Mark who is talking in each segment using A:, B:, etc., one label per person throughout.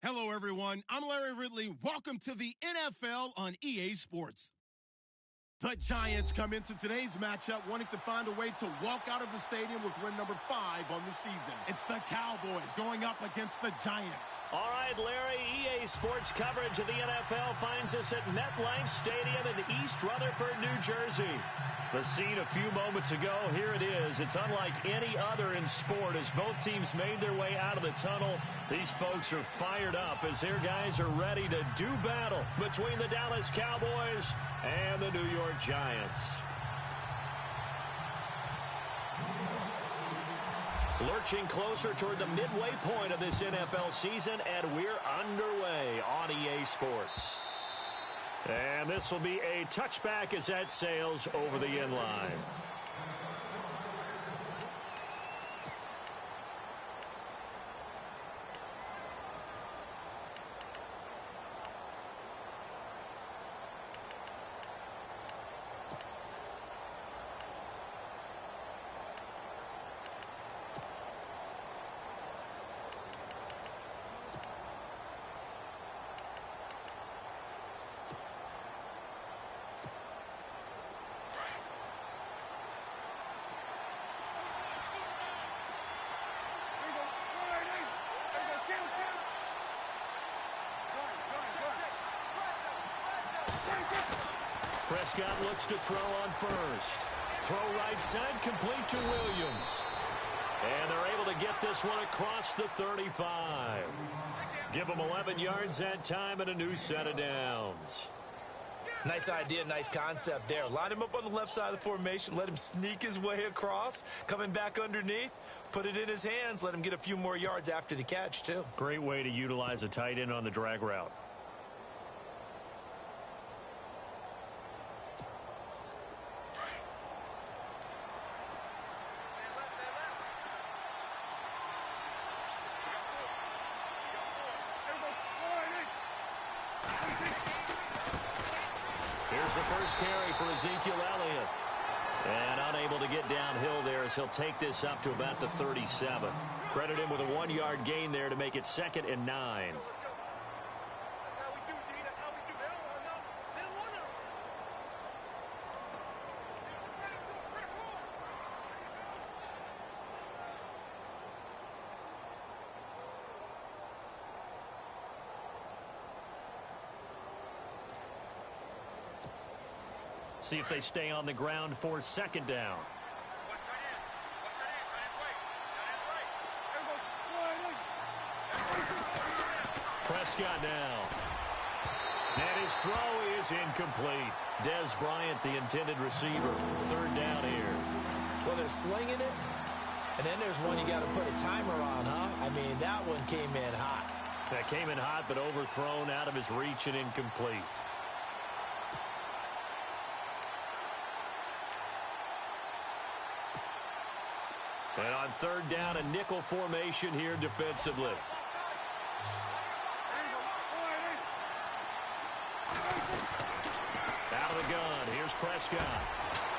A: Hello, everyone. I'm Larry Ridley. Welcome to the NFL on EA Sports. The Giants come into today's matchup wanting to find a way to walk out of the stadium with win number 5 on the season. It's the Cowboys going up against the Giants.
B: All right, Larry, EA Sports coverage of the NFL finds us at MetLife Stadium in East Rutherford, New Jersey. The scene a few moments ago, here it is. It's unlike any other in sport as both teams made their way out of the tunnel. These folks are fired up as their guys are ready to do battle between the Dallas Cowboys and the New York Giants. Lurching closer toward the midway point of this NFL season, and we're underway on EA Sports. And this will be a touchback as that sails over the end line. Prescott looks to throw on first. Throw right side, complete to Williams. And they're able to get this one across the 35. Give them 11 yards that time and a new set of downs.
C: Nice idea, nice concept there. Line him up on the left side of the formation. Let him sneak his way across. Coming back underneath. Put it in his hands. Let him get a few more yards after the catch, too.
B: Great way to utilize a tight end on the drag route. Here's the first carry for Ezekiel Elliott. And unable to get downhill there as he'll take this up to about the 37. Credit him with a 1-yard gain there to make it 2nd and 9. See if they stay on the ground for 2nd down. Prescott now. And his throw is incomplete. Dez Bryant, the intended receiver. 3rd down here.
C: Well, they're slinging it. And then there's one you got to put a timer on, huh? I mean, that one came in hot.
B: That came in hot, but overthrown, out of his reach and incomplete. And on 3rd down, a nickel formation here defensively. Out of the gun, here's Prescott.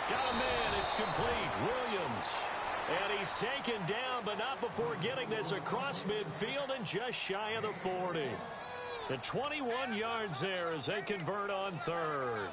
B: Got a man, it's complete. Williams. And he's taken down, but not before getting this across midfield and just shy of the 40. The 21 yards there as they convert on 3rd.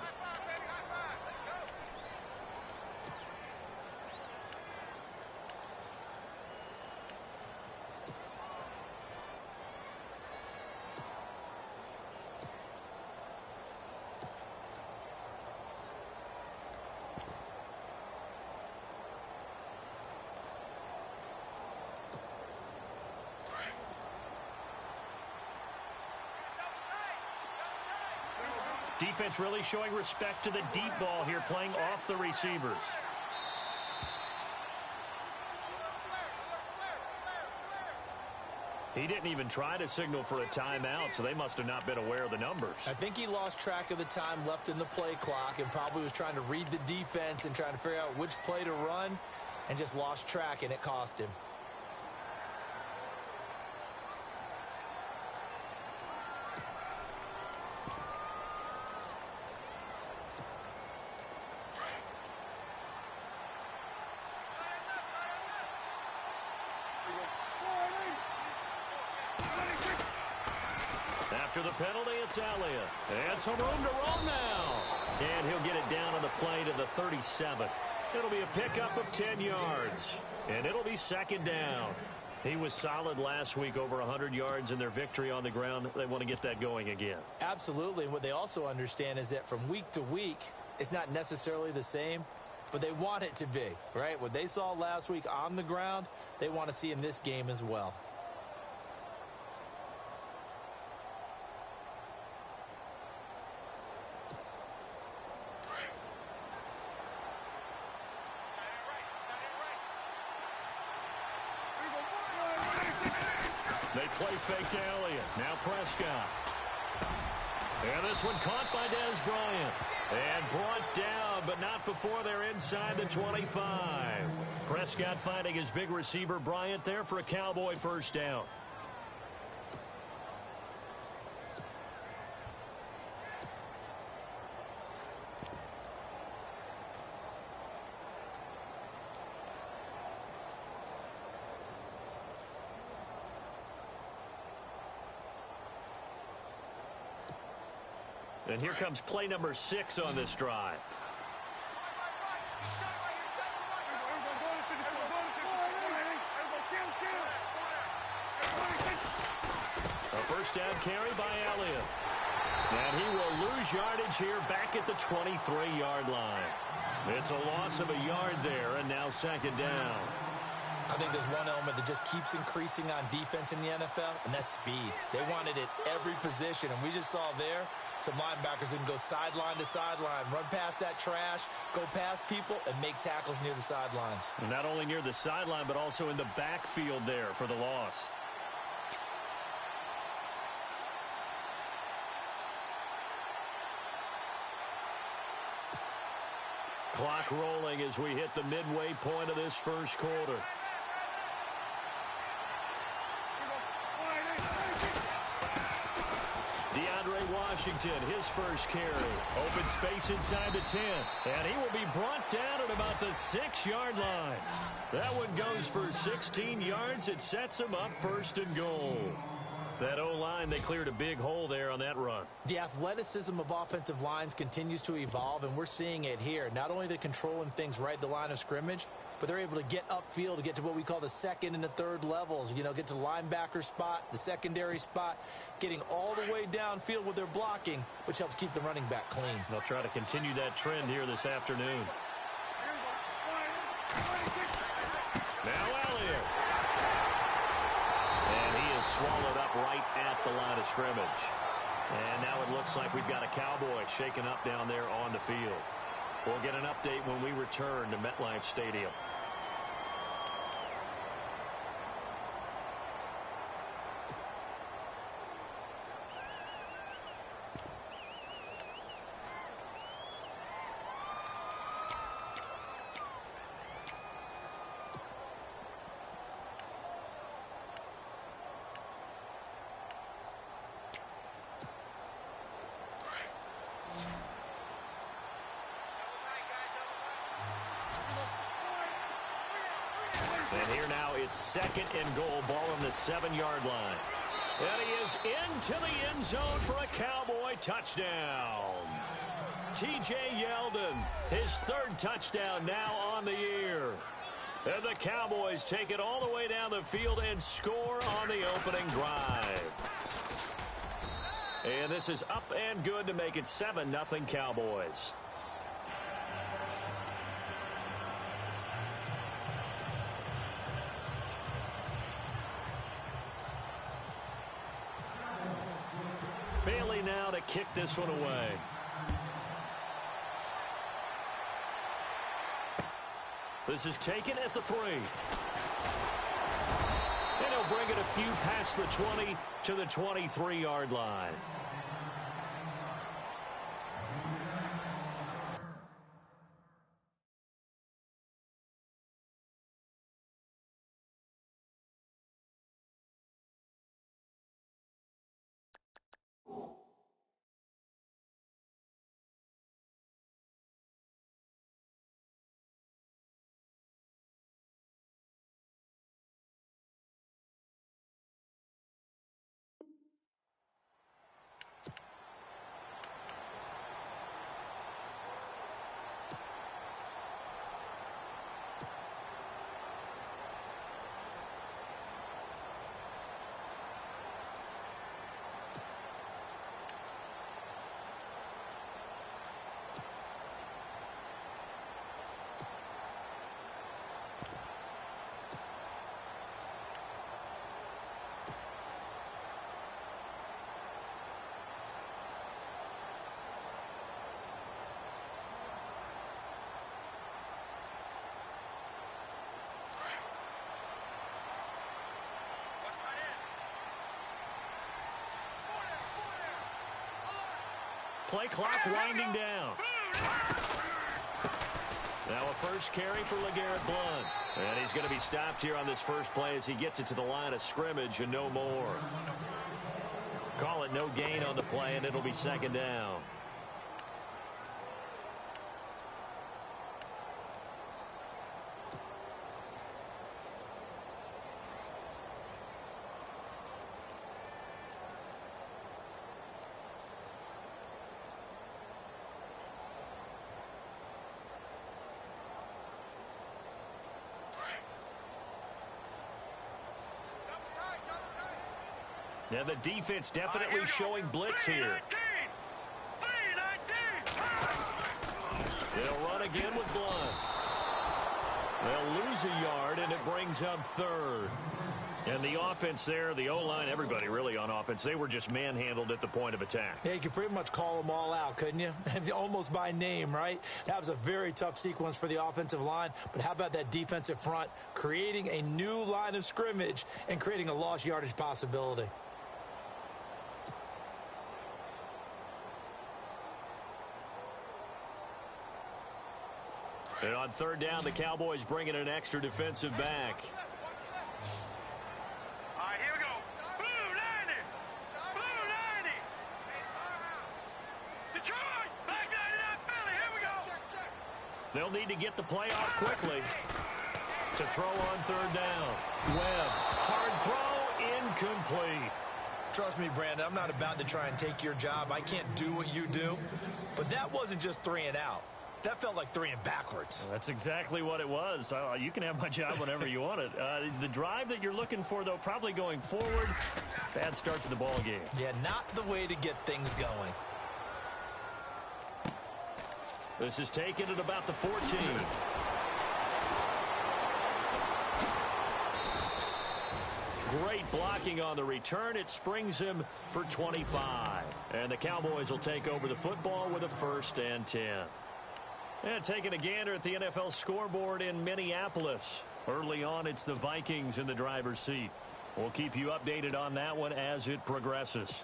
B: Defense really showing respect to the deep ball here, playing off the receivers. He didn't even try to signal for a timeout, so they must have not been aware of the numbers.
C: I think he lost track of the time left in the play clock and probably was trying to read the defense and trying to figure out which play to run and just lost track, and it cost him.
B: After the penalty, it's Elliott. And some room to roam now. And he'll get it down on the play to the 37. It'll be a pickup of 10 yards. And it'll be second down. He was solid last week, over 100 yards in their victory on the ground. They want to get that going again.
C: Absolutely. And what they also understand is that from week to week, it's not necessarily the same, but they want it to be, right? What they saw last week on the ground, they want to see in this game as well.
B: They play fake to Elliott. Now Prescott. And this one caught by Dez Bryant. And brought down, but not before they're inside the 25. Prescott finding his big receiver Bryant there for a Cowboy first down. And here comes play number 6 on this drive. A first down carry by Elliott. And he will lose yardage here back at the 23-yard line. It's a loss of a yard there, and now second down.
C: I think there's one element that just keeps increasing on defense in the NFL, and that's speed. They want it at every position, and we just saw there some linebackers who can go sideline to sideline, run past that trash, go past people, and make tackles near the sidelines.
B: And not only near the sideline, but also in the backfield there for the loss. Clock rolling as we hit the midway point of this first quarter. Washington, his first carry. Open space inside the 10. And he will be brought down at about the 6-yard line. That one goes for 16 yards. It sets him up first and goal. That O-line, they cleared a big hole there on that run.
C: The athleticism of offensive lines continues to evolve, and we're seeing it here. Not only they're controlling things right at the line of scrimmage, but they're able to get upfield to get to what we call the second and the third levels. You know, get to the linebacker spot, the secondary spot, getting all the way downfield with their blocking, which helps keep the running back clean.
B: They'll try to continue that trend here this afternoon. Now Elliott. And he is swallowed up right at the line of scrimmage. And now it looks like we've got a Cowboy shaken up down there on the field. We'll get an update when we return to MetLife Stadium. And here now it's second and goal, ball on the 7-yard line. And he is into the end zone for a Cowboy touchdown. T.J. Yeldon, his third touchdown now on the year. And the Cowboys take it all the way down the field and score on the opening drive. And this is up and good to make it 7-0 Cowboys. Bailey now to kick this one away. This is taken at the 3. And he'll bring it a few past the 20 to the 23-yard line. Play clock winding down. Now a first carry for LeGarrette Blount. And he's going to be stopped here on this first play as he gets it to the line of scrimmage and no more. Call it no gain on the play, and it'll be second down. Now the defense definitely showing blitz here. They'll run again with Blount. They'll lose a yard, and it brings up third. And the offense there, the O-line, everybody really on offense, they were just manhandled at the point of attack.
C: Yeah, you could pretty much call them all out, couldn't you? Almost by name, right? That was a very tough sequence for the offensive line. But how about that defensive front creating a new line of scrimmage and creating a lost yardage possibility?
B: And on third down, the Cowboys bring in an extra defensive back.
D: All right, here we go. Blue 90. Blue 90. Detroit. Black 99 Philly. Here we go.
B: They'll need to get the play off quickly to throw on third down. Webb, hard throw, incomplete.
C: Trust me, Brandon, I'm not about to try and take your job. I can't do what you do. But that wasn't just 3 and out. That felt like 3 and backwards.
B: That's exactly what it was. You can have my job whenever you want it. The drive that you're looking for, though, probably going forward. Bad start to the ball game.
C: Yeah, not the way to get things going.
B: This is taken at about the 14. Great blocking on the return. It springs him for 25. And the Cowboys will take over the football with a 1st and 10. And taking a gander at the NFL scoreboard in Minneapolis. Early on, it's the Vikings in the driver's seat. We'll keep you updated on that one as it progresses.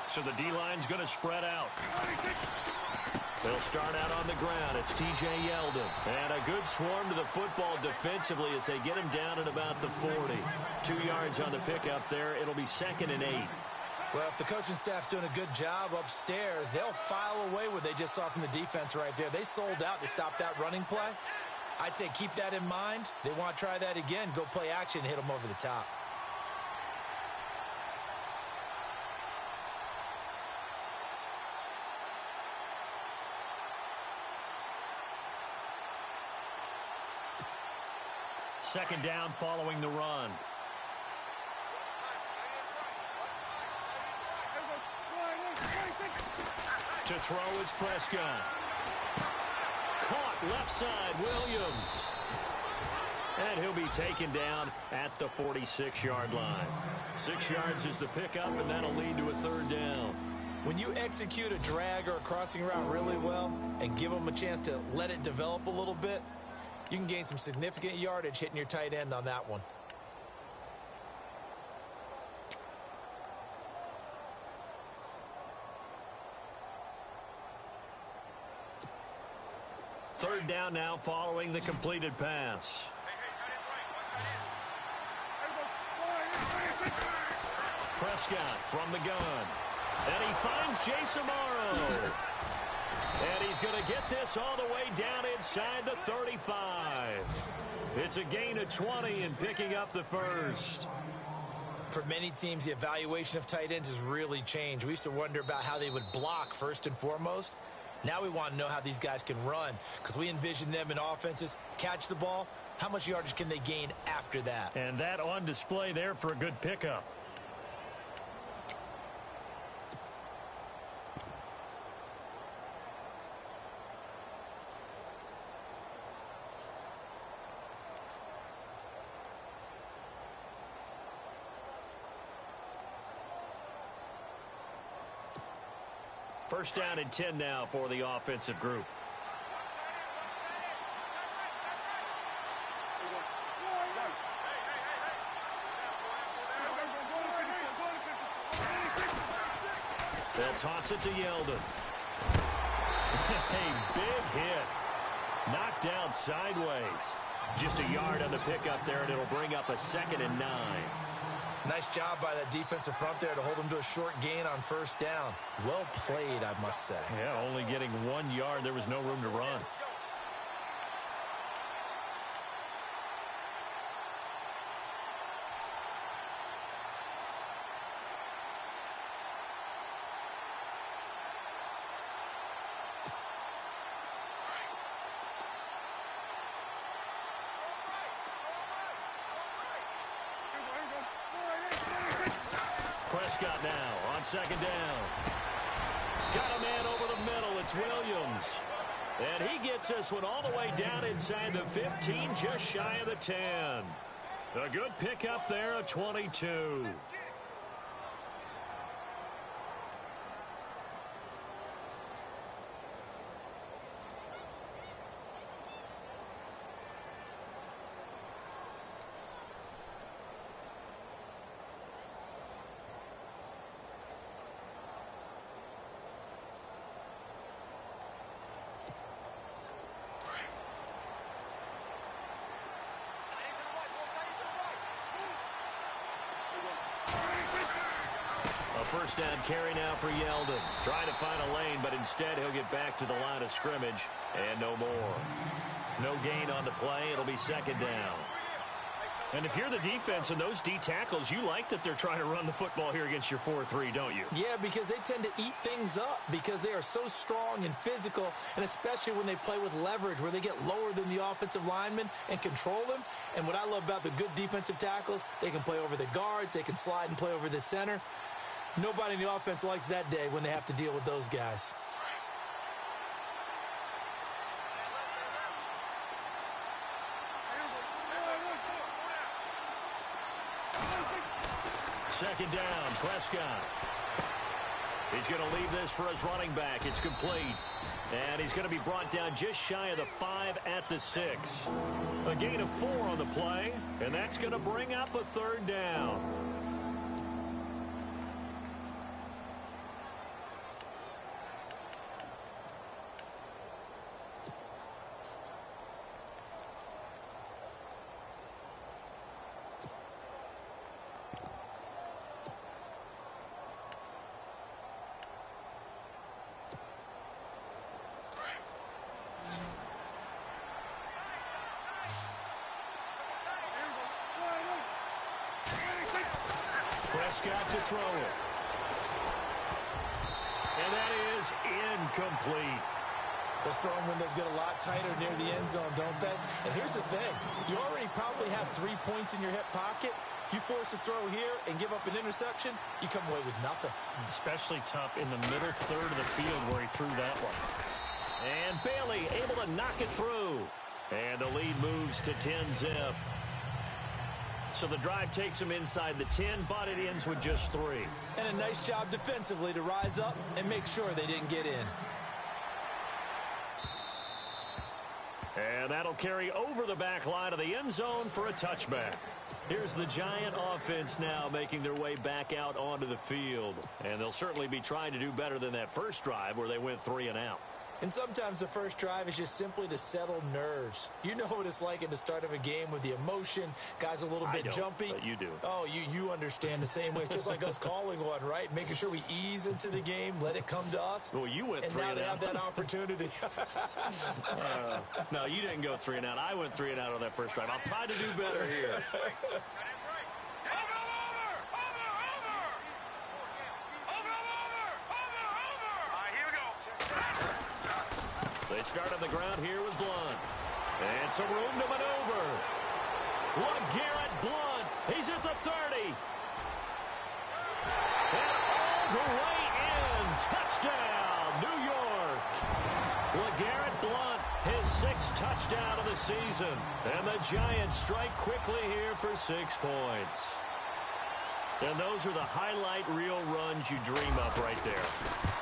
B: So the D-line's going to spread out. They'll start out on the ground. It's T.J. Yeldon. And a good swarm to the football defensively as they get him down at about the 40. 2 yards on the pickup there. It'll be 2nd and 8.
C: Well, if the coaching staff's doing a good job upstairs, they'll file away what they just saw from the defense right there. They sold out to stop that running play. I'd say keep that in mind. They want to try that again. Go play action and hit them over the top.
B: Second down following the run. To throw is Prescott. Caught left side, Williams. And he'll be taken down at the 46-yard line. 6 yards is the pickup, and that'll lead to a 3rd down.
C: When you execute a drag or a crossing route really well and give them a chance to let it develop a little bit, you can gain some significant yardage hitting your tight end on that one.
B: Third down now following the completed pass. Prescott from the gun. And he finds Jason Morrow. And he's going to get this all the way down inside the 35. It's a gain of 20 and picking up the first.
C: For many teams, the evaluation of tight ends has really changed. We used to wonder about how they would block first and foremost. Now we want to know how these guys can run because we envision them in offenses, catch the ball. How much yardage can they gain after that?
B: And that on display there for a good pickup. First down and 10 now for the offensive group. They'll toss it to Yeldon. A big hit. Knocked down sideways. Just a yard on the pickup there, and it'll bring up a 2nd and 9.
C: Nice job by that defensive front there to hold them to a short gain on first down. Well played, I must say.
B: Yeah, only getting 1 yard. There was no room to run. Prescott now on 2nd down. Got a man over the middle. It's Williams. And he gets this one all the way down inside the 15, just shy of the 10. A good pickup there, a 22. First down carry now for Yeldon. Trying to find a lane, but instead he'll get back to the line of scrimmage. And no more. No gain on the play. It'll be 2nd down. And if you're the defense and those D tackles, you like that they're trying to run the football here against your 4-3, don't you?
C: Yeah, because they tend to eat things up because they are so strong and physical, and especially when they play with leverage where they get lower than the offensive linemen and control them. And what I love about the good defensive tackles, they can play over the guards, they can slide and play over the center. Nobody in the offense likes that day when they have to deal with those guys.
B: Second down, Prescott. He's going to leave this for his running back. It's complete. And he's going to be brought down just shy of the 5 at the 6. A gain of 4 on the play, and that's going to bring up a 3rd down. Prescott to throw it. And that is incomplete.
C: Those throwing windows get a lot tighter near the end zone, don't they? And here's the thing. You already probably have 3 points in your hip pocket. You force a throw here and give up an interception, you come away with nothing.
B: Especially tough in the middle third of the field where he threw that one. And Bailey able to knock it through. And the lead moves to 10-zip. So the drive takes him inside the 10, but it ends with just 3.
C: And a nice job defensively to rise up and make sure they didn't get in.
B: And that'll carry over the back line of the end zone for a touchback. Here's the Giant offense now making their way back out onto the field. And they'll certainly be trying to do better than that first drive where they went 3 and out.
C: And sometimes the first drive is just simply to settle nerves. You know what it's like at the start of a game with the emotion. Guys a little bit jumpy.
B: But you do.
C: Oh, you understand the same way. It's just like us calling one, right? Making sure we ease into the game, let it come to us.
B: Well, you went 3 and out.
C: And now they have that opportunity.
B: No, you didn't go 3 and out. I went 3 and out on that first drive. I'll try to do better here. They start on the ground here with Blunt. And some room to maneuver. LeGarrette Blunt. He's at the 30. And all the way in. Touchdown, New York. LeGarrette Blunt, his 6th touchdown of the season. And the Giants strike quickly here for 6 points. And those are the highlight reel runs you dream of right there.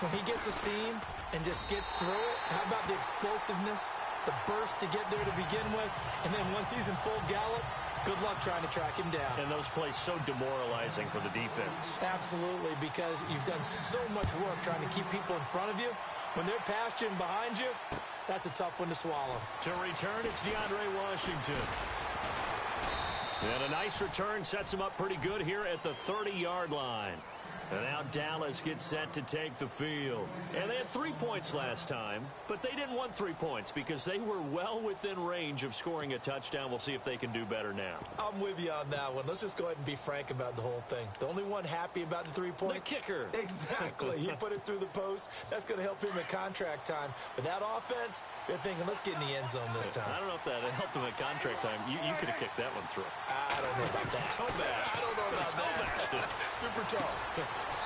C: When he gets a seam and just gets through it, how about the explosiveness, the burst to get there to begin with, and then once he's in full gallop, good luck trying to track him down.
B: And those plays so demoralizing for the defense.
C: Absolutely, because you've done so much work trying to keep people in front of you. When they're past you and behind you, that's a tough one to swallow.
B: To return, it's DeAndre Washington. And a nice return sets him up pretty good here at the 30-yard line. And now Dallas gets set to take the field. And they had 3 points last time, but they didn't want 3 points because they were well within range of scoring a touchdown. We'll see if they can do better now.
C: I'm with you on that one. Let's just go ahead and be frank about the whole thing. The only one happy about the 3-point?
B: The kicker.
C: Exactly. He put it through the post. That's going to help him at contract time. But that offense, they're thinking, let's get in the end zone this time.
B: I don't know if that helped him at contract time. You could have kicked that one through.
C: I don't know about that.
B: Toe bash.
C: I don't know about that. Super tall.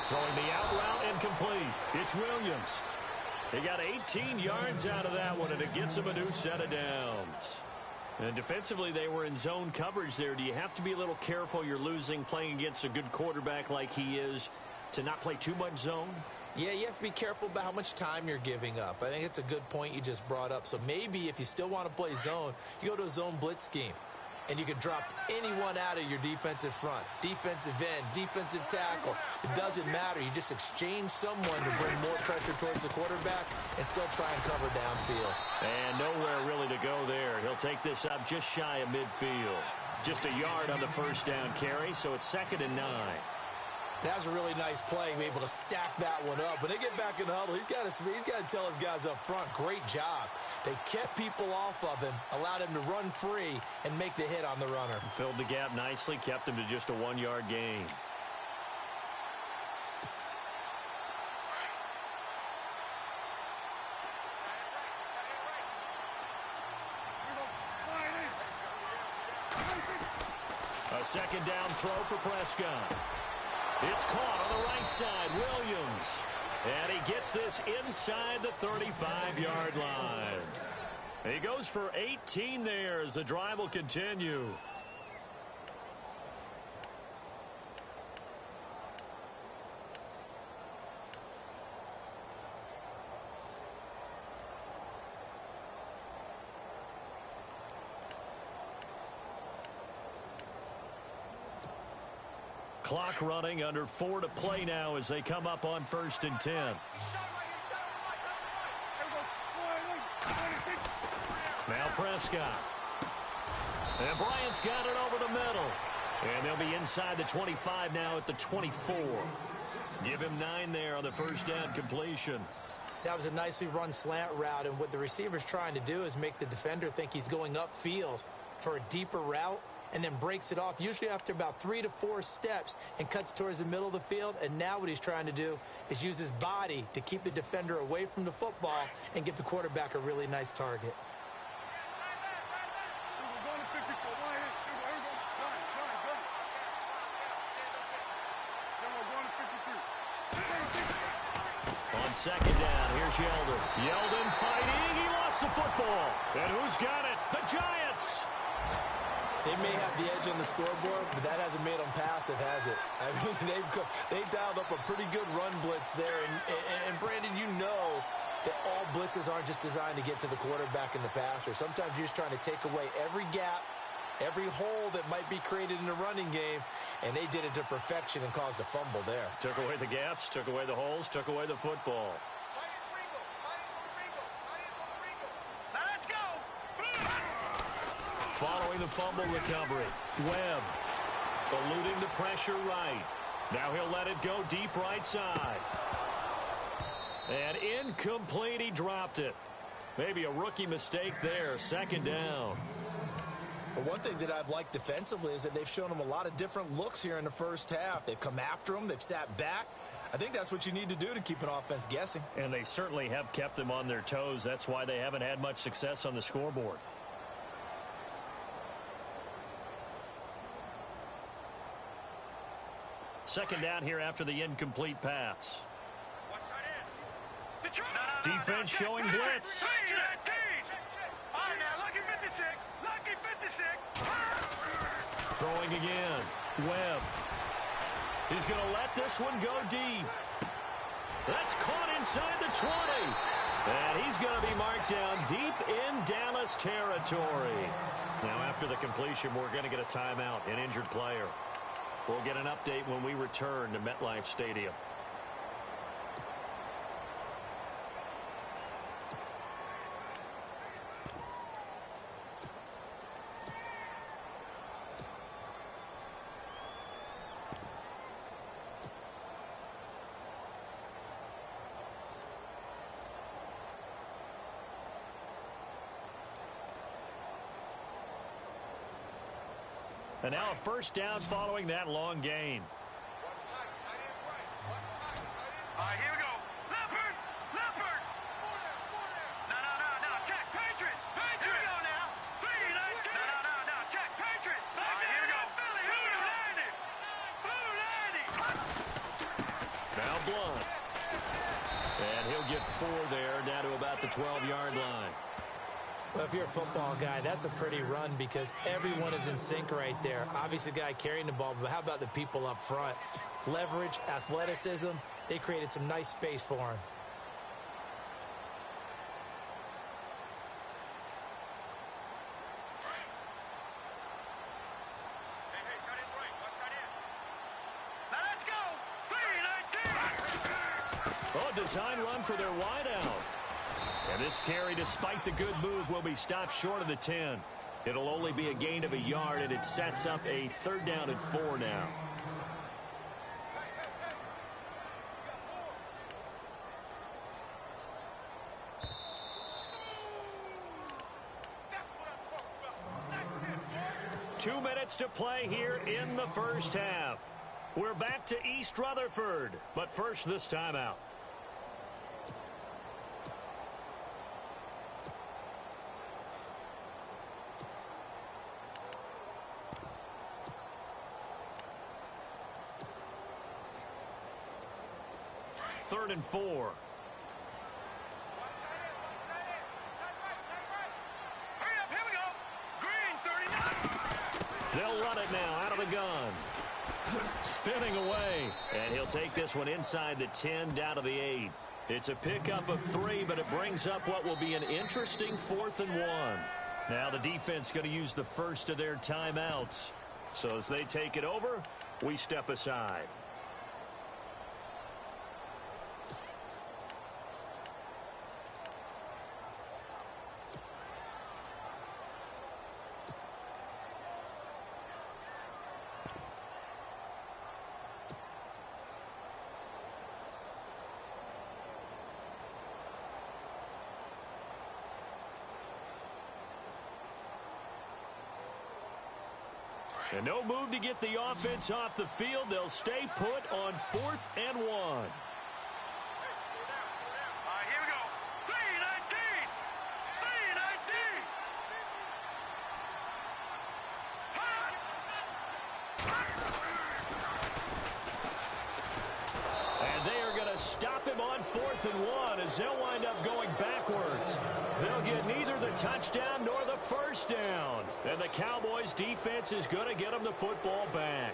B: Throwing the out route incomplete. It's Williams. He got 18 yards out of that one, and it gets him a new set of downs. And defensively, they were in zone coverage there. Do you have to be a little careful? You're losing playing against a good quarterback like he is to not play too much zone?
C: Yeah, you have to be careful about how much time you're giving up. I think it's a good point you just brought up. So maybe if you still want to play zone, you go to a zone blitz scheme. And you can drop anyone out of your defensive front. Defensive end, defensive tackle. It doesn't matter. You just exchange someone to bring more pressure towards the quarterback and still try and cover downfield.
B: And nowhere really to go there. He'll take this up just shy of midfield. Just a yard on the first down carry, so it's 2nd and 9.
C: That was a really nice play, be able to stack that one up. When they get back in the huddle, he's got to tell his guys up front, great job. They kept people off of him, allowed him to run free and make the hit on the runner.
B: Filled the gap nicely, kept him to just a 1-yard gain. A 2nd down throw for Prescott. It's caught on the right side, Williams. And he gets this inside the 35-yard line. He goes for 18 there as the drive will continue. Clock running, under 4 to play now as they come up on 1st and 10. Now Prescott. And Bryant's got it over the middle. And they'll be inside the 25 now at the 24. Give him 9 there on the first down completion.
C: That was a nicely run slant route, and what the receiver's trying to do is make the defender think he's going upfield for a deeper route, and then breaks it off, usually after about 3 to 4 steps, and cuts towards the middle of the field. And now what he's trying to do is use his body to keep the defender away from the football and give the quarterback a really nice target.
B: On 2nd down, here's Yeldon. Yeldon fighting. He lost the football. And who's got it? The Giants.
C: They may have the edge on the scoreboard, but that hasn't made them passive, has it? I mean, they've dialed up a pretty good run blitz there. And Brandon, you know that all blitzes aren't just designed to get to the quarterback and the passer. Sometimes you're just trying to take away every gap, every hole that might be created in the running game, and they did it to perfection and caused a fumble there.
B: Took away the gaps, took away the holes, took away the football. Following the fumble recovery, Webb eluding the pressure right. Now he'll let it go deep right side. And incomplete, he dropped it. Maybe a rookie mistake there, 2nd down.
C: Well, one thing that I've liked defensively is that they've shown them a lot of different looks here in the first half. They've come after them, they've sat back. I think that's what you need to do to keep an offense guessing.
B: And they certainly have kept them on their toes. That's why they haven't had much success on the scoreboard. Second down here after the incomplete pass. Defense showing blitz. Throwing again. Webb. He's going to let this one go deep. That's caught inside the 20. And he's going to be marked down deep in Dallas territory. Now, after the completion, we're going to get a timeout, an injured player. We'll get an update when we return to MetLife Stadium. And now a first down following that long gain.
D: All right, here we go. Leopard! Leopard! No. Check. Patriot! Here we go now. No. Check. Patriot! All right, here we go. Blue 90!
B: Now Blunt. And he'll get 4 there, down to about the 12-yard line.
C: Well, if you're a football guy, that's a pretty run because everyone is in sync right there. Obviously, the guy carrying the ball, but how about the people up front? Leverage, athleticism, they created some nice space for him.
D: Hey, tight end's right. Watch tight end. Now let's go. 3-19.
B: Oh, design run for their wideout. And this carry, despite the good move, will be stopped short of the 10. It'll only be a gain of a yard, and it sets up a 3rd down and 4 now.
D: That's what I'm talking about.
B: 2 minutes to play here in the first half. We're back to East Rutherford, but first this timeout. Third and 4.
D: Hurry up, here we go. Green 39.
B: They'll run it now out of the gun. Spinning away. And he'll take this one inside the 10 down to the 8. It's a pickup of 3, but it brings up what will be an interesting 4th and 1. Now the defense going to use the first of their timeouts. So as they take it over, we step aside. And no move to get the offense off the field. They'll stay put on 4th and 1.
D: All right, here we go. 3-19. 3-19.
B: And they are going to stop him on 4th and 1 as they'll wind up going backwards. They'll get neither the touchdown nor the first down. And the Cowboys defense is going to get them the football back.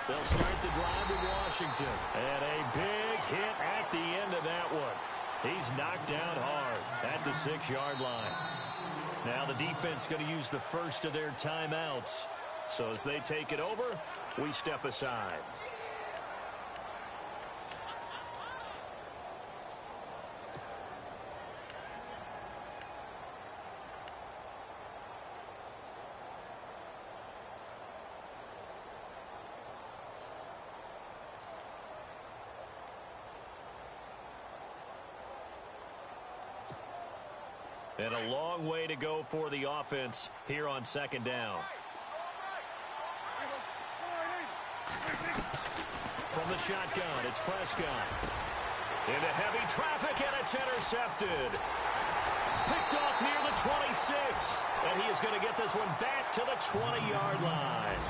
B: They'll start the drive with Washington. And a big hit at the end of that one. He's knocked down hard at the 6-yard line. Now the defense going to use the first of their timeouts. So as they take it over, we step aside. And a long way to go for the offense here on 2nd down. the shotgun. It's Prescott. Into heavy traffic, and it's intercepted. Picked off near the 26. And he is going to get this one back to the 20-yard line.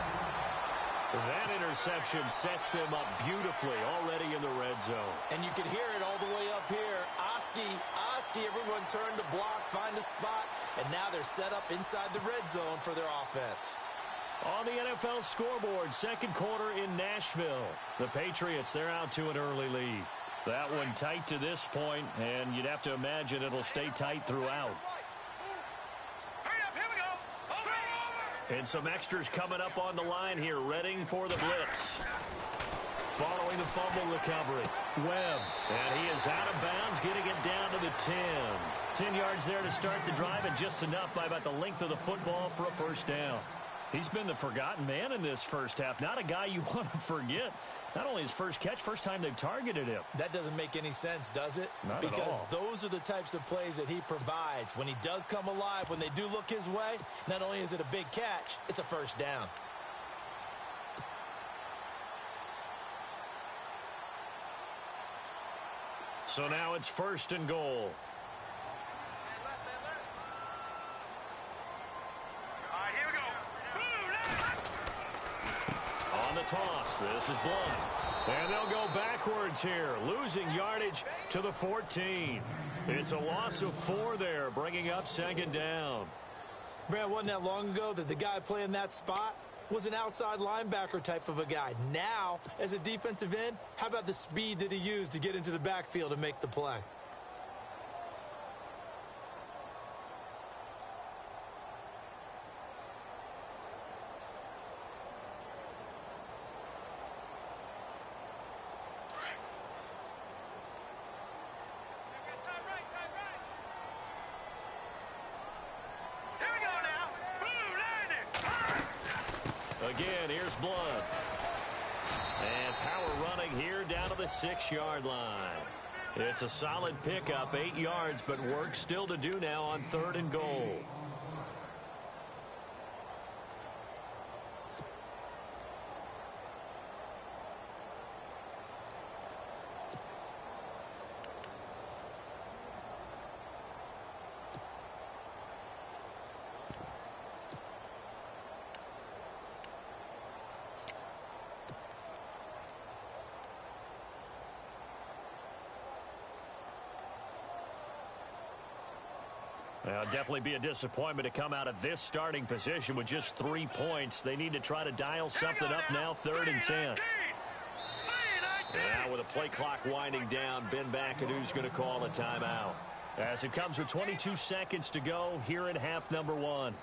B: That interception sets them up beautifully already in the red zone.
C: And you can hear it all the way up here. Oski, everyone turned to block, find a spot, and now they're set up inside the red zone for their offense.
B: On the NFL scoreboard, second quarter in Nashville. The Patriots, they're out to an early lead. That one tight to this point, and you'd have to imagine it'll stay tight throughout.
D: Hurry up, here we go. Over.
B: And some extras coming up on the line here, readying for the blitz. Following the fumble recovery, Webb. And he is out of bounds, getting it down to the 10. 10 yards there to start the drive, and just enough by about the length of the football for a first down. He's been the forgotten man in this first half. Not a guy you want to forget. Not only his first catch, first time they've targeted him.
C: That doesn't make any sense, does it?
B: Not at all.
C: Because those are the types of plays that he provides. When he does come alive, when they do look his way, not only is it a big catch, it's a first down.
B: So now it's 1st and goal.
D: All right, here we go.
B: On the toss, this is Blunt. And they'll go backwards here, losing yardage to the 14. It's a loss of 4 there, bringing up second down.
C: Brad, wasn't that long ago that the guy playing that spot was an outside linebacker type of a guy. Now, as a defensive end, how about the speed that he used to get into the backfield and make the play?
B: Again, here's Blood. And power running here down to the 6-yard line. It's a solid pickup, 8 yards, but work still to do now on 3rd and goal. Well, definitely be a disappointment to come out of this starting position with just 3 points. They need to try to dial something up now, 3rd and 10. Now with a play clock winding down, Ben McAdoo's going to call a timeout. As it comes with 22 seconds to go here in half number 1.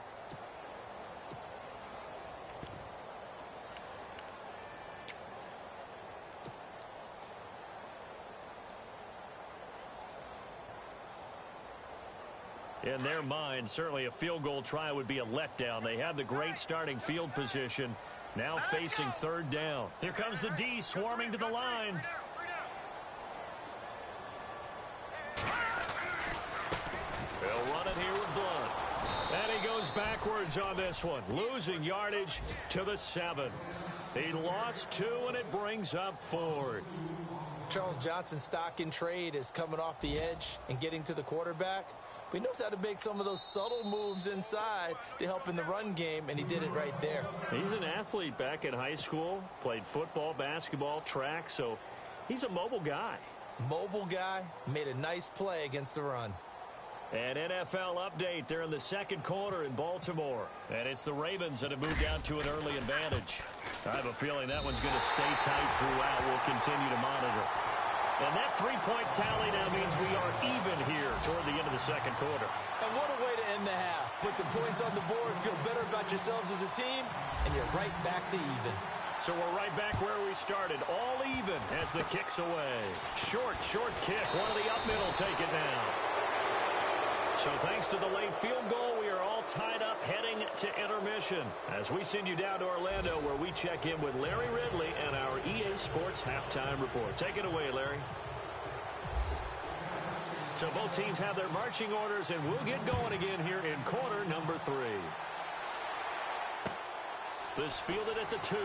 B: In their mind, certainly a field goal try would be a letdown. They have the great starting field position. Now facing 3rd down. Here comes the D swarming to the line. They'll run it here with Blunt. And he goes backwards on this one, losing yardage to the 7. He lost 2, and it brings up 4th.
C: Charles Johnson's stock in trade is coming off the edge and getting to the quarterback. But he knows how to make some of those subtle moves inside to help in the run game, and he did it right there.
B: He's an athlete back in high school, played football, basketball, track, so he's a mobile guy.
C: Mobile guy, made a nice play against the run.
B: An NFL update. They're in the second quarter in Baltimore. And it's the Ravens that have moved out to an early advantage. I have a feeling that one's going to stay tight throughout. We'll continue to monitor. And that 3-point tally now means we are even here toward the end of the second quarter.
C: And what a way to end the half. Put some points on the board, feel better about yourselves as a team, and you're right back to even.
B: So we're right back where we started, all even as the kick's away. Short kick. One of the up middle take it now. So thanks to the late field goal, we are all tied up heading to intermission as we send you down to Orlando where we check in with Larry Ridley and our EA Sports Halftime Report. Take it away, Larry. So both teams have their marching orders, and we'll get going again here in quarter number 3. This fielded at the 2.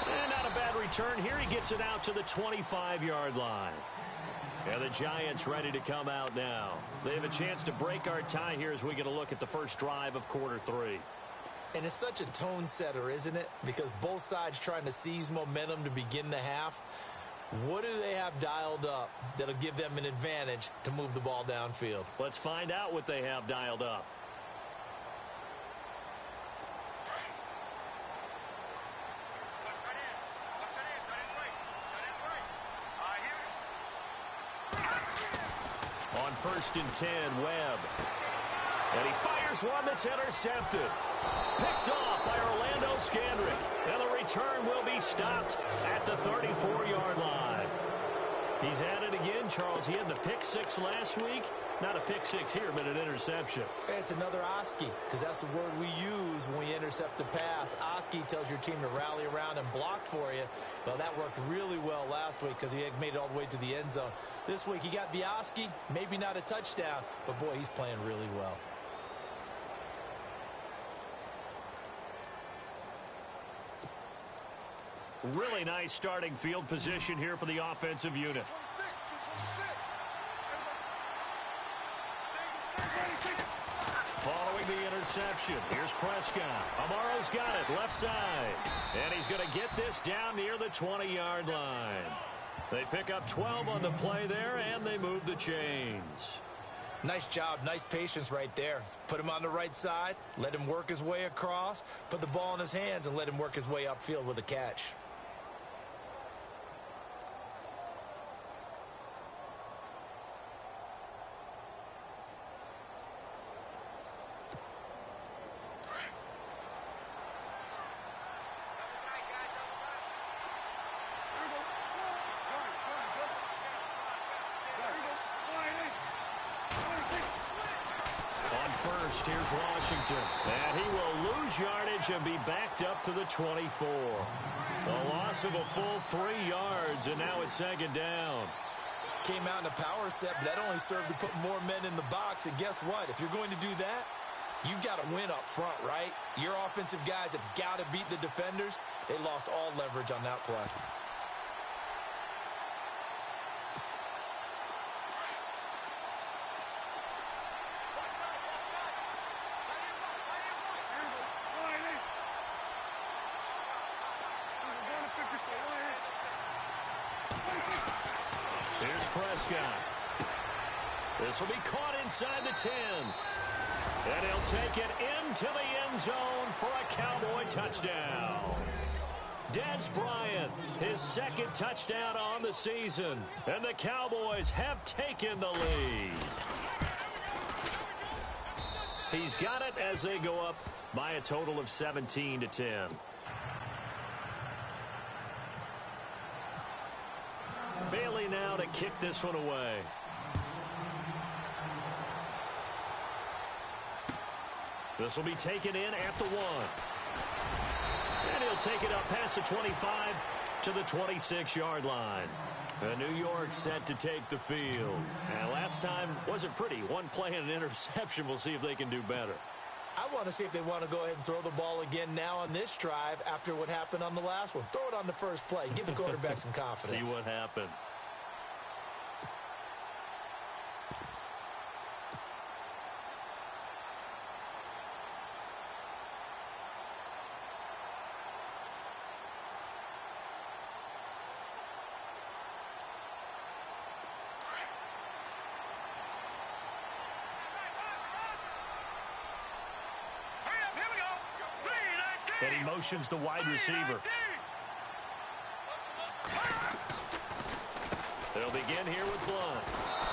B: And out Not a bad return here. He gets it out to the 25-yard line. And the Giants ready to come out now. They have a chance to break our tie here as we get a look at the first drive of quarter 3.
C: And it's such a tone setter, isn't it? Because both sides trying to seize momentum to begin the half. What do they have dialed up that'll give them an advantage to move the ball downfield?
B: Let's find out what they have dialed up. On 1st and 10, Webb. And he fires one that's intercepted. Picked off by Orlando Scandrick. And the return will be stopped at the 34-yard line. He's at it again, Charles. He had the pick 6 last week. Not a pick 6 here, but an interception.
C: It's another Oski, because that's the word we use when we intercept a pass. Oski tells your team to rally around and block for you. Well, that worked really well last week because he had made it all the way to the end zone. This week, he got the Oski, maybe not a touchdown, but boy, he's playing really well.
B: Really nice starting field position here for the offensive unit. Following the interception, here's Prescott. Amaro's got it, left side. And he's going to get this down near the 20-yard line. They pick up 12 on the play there, and they move the chains.
C: Nice job, nice patience right there. Put him on the right side, let him work his way across, put the ball in his hands, and let him work his way upfield with a catch.
B: Here's Washington. And he will lose yardage and be backed up to the 24. A loss of a full 3 yards, and now it's 2nd down.
C: Came out in a power set, but that only served to put more men in the box. And guess what? If you're going to do that, you've got to win up front, right? Your offensive guys have got to beat the defenders. They lost all leverage on that play.
B: Here's Prescott. This will be caught inside the 10. And he'll take it into the end zone for a Cowboy touchdown. Des Bryant, his 2nd touchdown on the season. And the Cowboys have taken the lead. He's got it as they go up by a total of 17-10. Bailey now to kick this one away. This will be taken in at the 1. And he'll take it up past the 25 to the 26-yard line. New York set to take the field. And last time wasn't pretty. One play and an interception. We'll see if they can do better.
C: I want to see if they want to go ahead and throw the ball again now on this drive after what happened on the last one. Throw it on the first play. Give the quarterback some confidence.
B: See what happens. And he motions the wide receiver. They'll begin here with Blunt.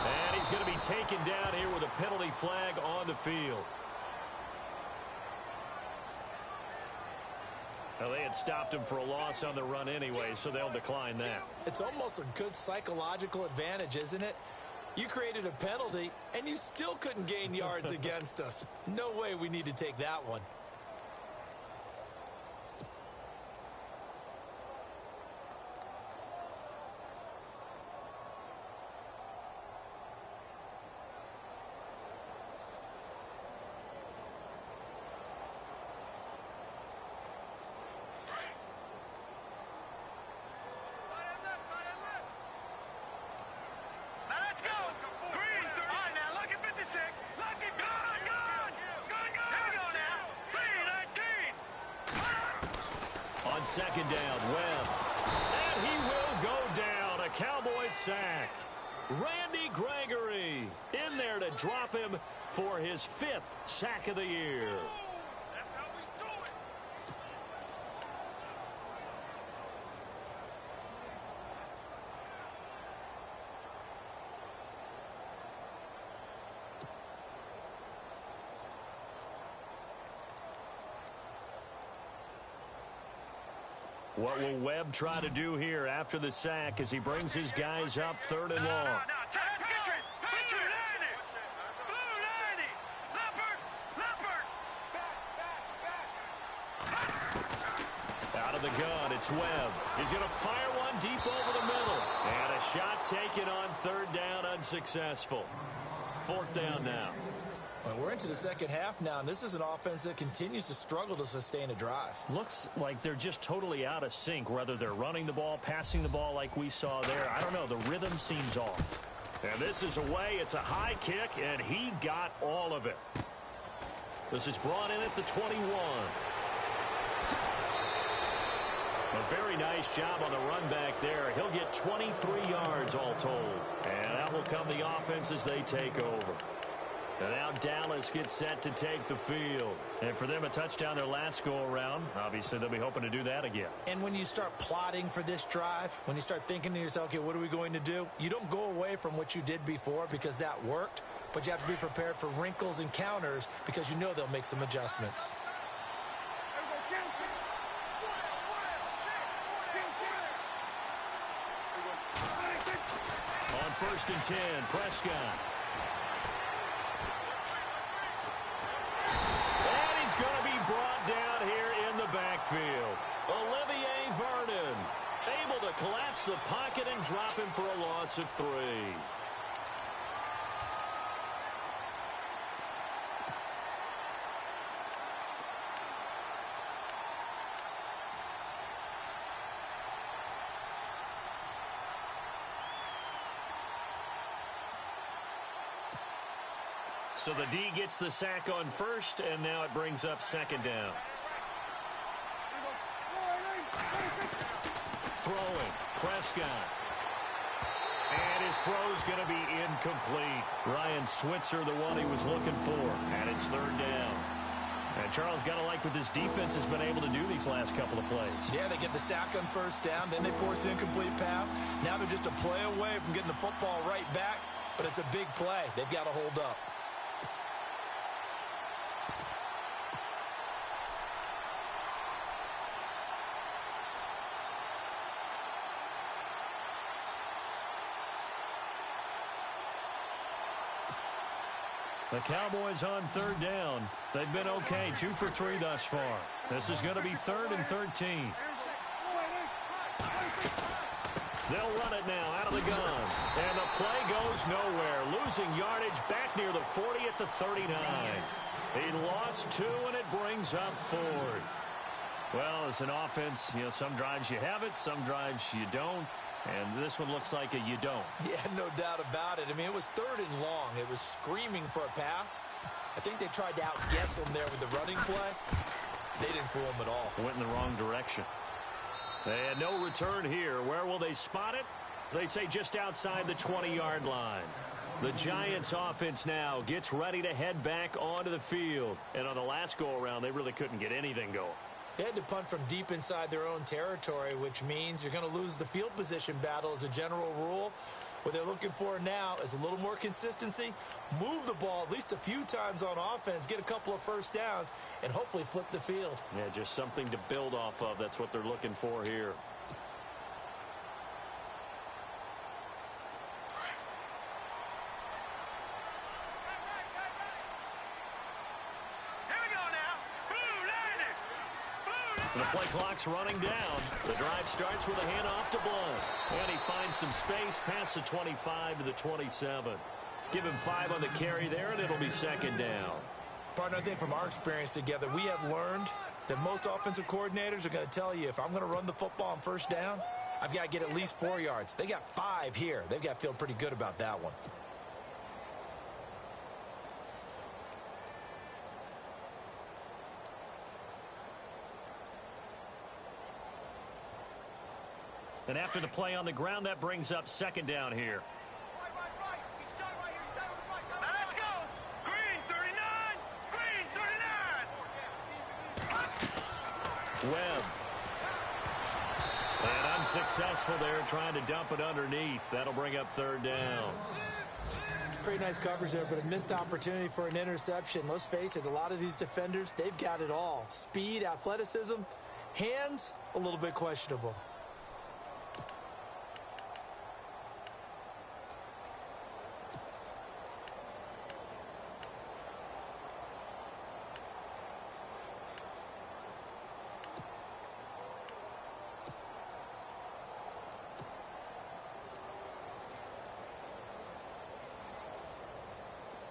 B: And he's going to be taken down here with a penalty flag on the field. Now, they had stopped him for a loss on the run anyway, so they'll decline that.
C: It's almost a good psychological advantage, isn't it? You created a penalty, and you still couldn't gain yards against us. No way we need to take that one.
B: second down. Webb. And he will go down. A Cowboys sack. Randy Gregory in there to drop him for his 5th sack of the year. What will Webb try to do here after the sack as he brings his guys up 3rd and long? Out of the gun, it's Webb. He's going to fire one deep over the middle. And a shot taken on 3rd down, unsuccessful. 4th down now.
C: Well, we're into the second half now, and this is an offense that continues to struggle to sustain a drive.
B: Looks like they're just totally out of sync, whether they're running the ball, passing the ball like we saw there. I don't know. The rhythm seems off. And this is away. It's a high kick, and he got all of it. This is brought in at the 21. A very nice job on the run back there. He'll get 23 yards all told. And that will come the offense as they take over. And now Dallas gets set to take the field. And for them, a touchdown their last go-around. Obviously, they'll be hoping to do that again.
C: And when you start plotting for this drive, when you start thinking to yourself, okay, what are we going to do? You don't go away from what you did before because that worked. But you have to be prepared for wrinkles and counters because you know they'll make some adjustments.
B: On 1st and 10, Prescott. Going to be brought down here in the backfield. Olivier Vernon able to collapse the pocket and drop him for a loss of 3. So the D gets the sack on 1st, and now it brings up 2nd down. Throwing, Prescott. And his throw's going to be incomplete. Ryan Switzer, the one he was looking for. And it's 3rd down. And Charles, got to like what this defense has been able to do these last couple of plays.
C: Yeah, they get the sack on 1st down, then they force an incomplete pass. Now they're just a play away from getting the football right back, but it's a big play. They've got to hold up.
B: The Cowboys on 3rd down. They've been okay, 2 for 3 thus far. This is going to be 3rd and 13. They'll run it now out of the gun. And the play goes nowhere. Losing yardage back near the 40 at the 39. He lost 2, and it brings up 4th. Well, as an offense, some drives you have it, some drives you don't. And this one looks like a you don't.
C: Yeah, no doubt about it. I mean, it was 3rd and long. It was screaming for a pass. I think they tried to outguess him there with the running play. They didn't fool him at all.
B: Went in the wrong direction. And no return here. Where will they spot it? They say just outside the 20-yard line. The Giants offense now gets ready to head back onto the field. And on the last go-around, they really couldn't get anything going.
C: They had to punt from deep inside their own territory, which means you're going to lose the field position battle as a general rule. What they're looking for now is a little more consistency, move the ball at least a few times on offense, get a couple of 1st downs, and hopefully flip the field.
B: Yeah, just something to build off of. That's what they're looking for here. The play clock's running down. The drive starts with a handoff to Blunt. And he finds some space past the 25 to the 27. Give him 5 on the carry there, and it'll be 2nd down.
C: Partner, I think from our experience together, we have learned that most offensive coordinators are going to tell you, if I'm going to run the football on 1st down, I've got to get at least 4 yards. They got 5 here. They've got to feel pretty good about that one.
B: And after the play on the ground, that brings up second down here.
D: Now let's go. Green 39. Green 39.
B: Webb. And unsuccessful there, trying to dump it underneath. That'll bring up third down.
C: Pretty nice coverage there, but a missed opportunity for an interception. Let's face it, a lot of these defenders, they've got it all. Speed, athleticism, hands, a little bit questionable.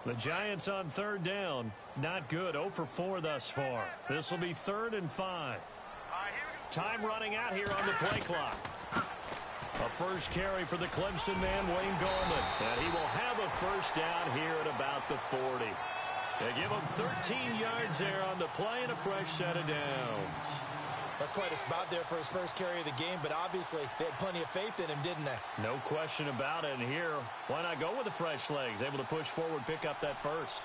B: The Giants on third down. Not good. 0 for 4 thus far. This will be 3rd and 5. Time running out here on the play clock. A first carry for the Clemson man, Wayne Gallman. And he will have a first down here at about the 40. They give him 13 yards there on the play and a fresh set of downs.
C: That's quite a spot there for his first carry of the game, but obviously they had plenty of faith in him, didn't they?
B: No question about it. And here, why not go with the fresh legs? Able to push forward, pick up that first.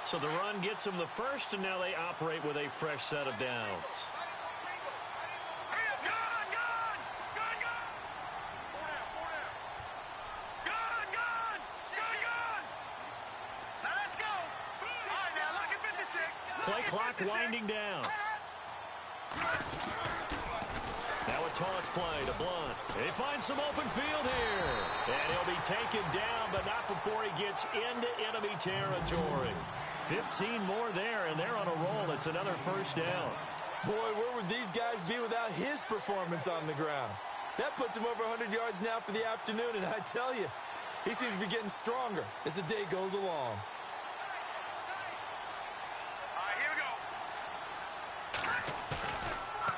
B: So the run gets them the first, and now they operate with a fresh set of downs. Play clock winding down. Now a toss play to Blunt. He finds some open field here. And he'll be taken down, but not before he gets into enemy territory. 15 more there, and they're on a roll. It's another first down.
C: Boy, where would these guys be without his performance on the ground? That puts him over 100 yards now for the afternoon, and I tell you, he seems to be getting stronger as the day goes along.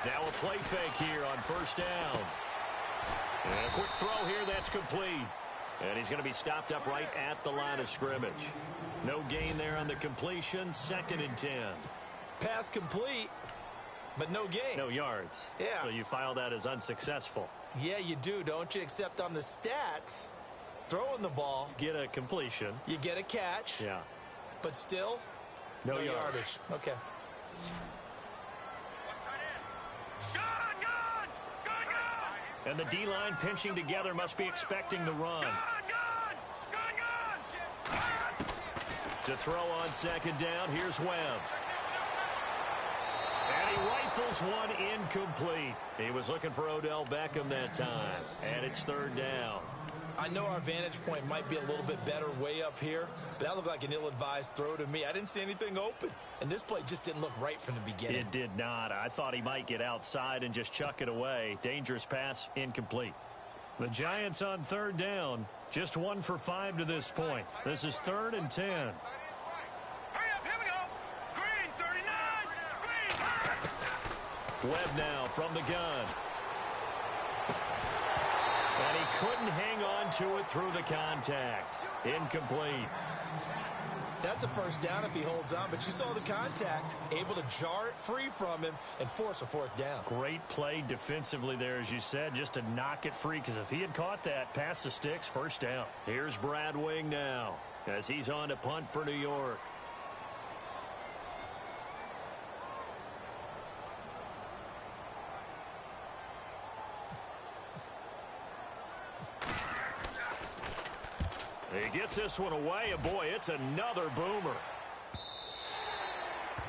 B: Now a play fake here on first down. And a quick throw here, that's complete. And he's going to be stopped up right at the line of scrimmage. No gain there on the completion, 2nd and 10.
C: Pass complete, but no gain.
B: No yards.
C: Yeah.
B: So you file that as unsuccessful.
C: Yeah, you do, don't you? Except on the stats, throwing the ball.
B: Get a completion.
C: You get a catch.
B: Yeah.
C: But still,
B: no
C: yardage. Okay.
B: And the D-line pinching together must be expecting the run. To throw on second down, here's Webb. And he rifles one incomplete. He was looking for Odell Beckham that time. And it's third down.
C: I know our vantage point might be a little bit better way up here, but that looked like an ill-advised throw to me. I didn't see anything open, and this play just didn't look right from the beginning.
B: It did not. I thought he might get outside and just chuck it away. Dangerous pass, incomplete. The Giants on third down, just 1 for 5 to this point. This is 3rd and 10.
D: Hurry up, here we go. Green 39. Green.
B: Webb now from the gun. And he couldn't hang on to it through the contact. Incomplete.
C: That's a first down if he holds on, but you saw the contact, able to jar it free from him and force a 4th down.
B: Great play defensively there, as you said, just to knock it free, because if he had caught that, past the sticks, first down. Here's Brad Wing now as he's on to punt for New York. He gets this one away, and boy, it's another boomer.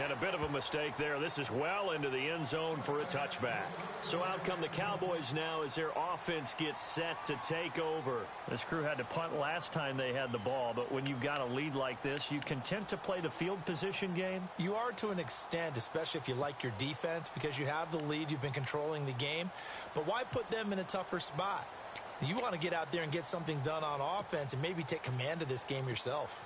B: And a bit of a mistake there. This is well into the end zone for a touchback. So out come the Cowboys now as their offense gets set to take over. This crew had to punt last time they had the ball, but when you've got a lead like this, you content to play the field position game?
C: You are to an extent, especially if you like your defense, because you have the lead, you've been controlling the game. But why put them in a tougher spot? You want to get out there and get something done on offense and maybe take command of this game yourself.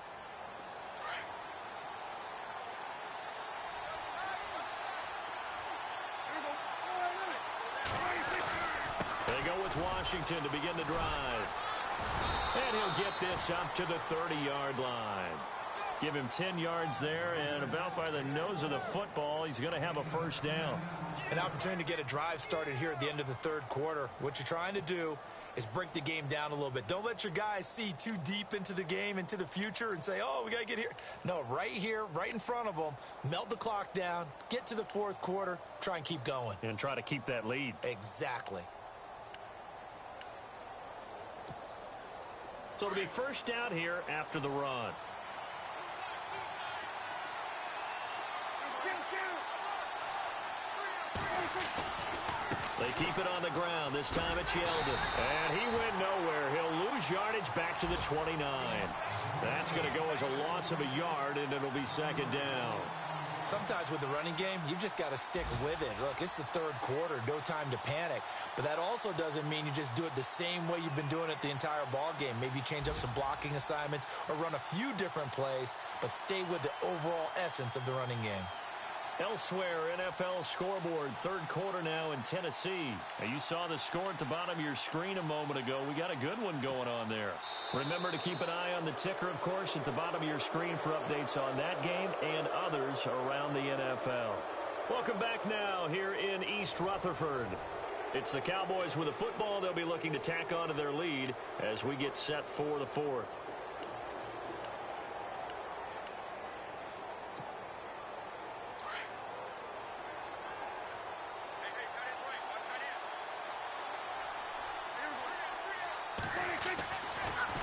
B: They with Washington to begin the drive. And he'll get this up to the 30-yard line. Give him 10 yards there, and about by the nose of the football, he's going to have a first down.
C: An opportunity to get a drive started here at the end of the third quarter. What you're trying to do is break the game down a little bit. Don't let your guys see too deep into the game, into the future, and say, oh, we got to get here. No, right here, right in front of them, melt the clock down, get to the fourth quarter, try and keep going.
B: And try to keep that lead.
C: Exactly.
B: So it'll be first down here after the run. They keep it on the ground. This time it's Yeldon. And he went nowhere. He'll lose yardage back to the 29. That's going to go as a loss of a yard, and it'll be second down.
C: Sometimes with the running game, you've just got to stick with it. Look, it's the third quarter, no time to panic. But that also doesn't mean you just do it the same way you've been doing it the entire ball game. Maybe change up some blocking assignments or run a few different plays, but stay with the overall essence of the running game.
B: Elsewhere, NFL scoreboard, third quarter now in Tennessee. Now, you saw the score at the bottom of your screen a moment ago. We got a good one going on there. Remember to keep an eye on the ticker, of course, at the bottom of your screen for updates on that game and others around the NFL. Welcome back now here in East Rutherford. It's the Cowboys with a football. They'll be looking to tack on to their lead as we get set for the fourth.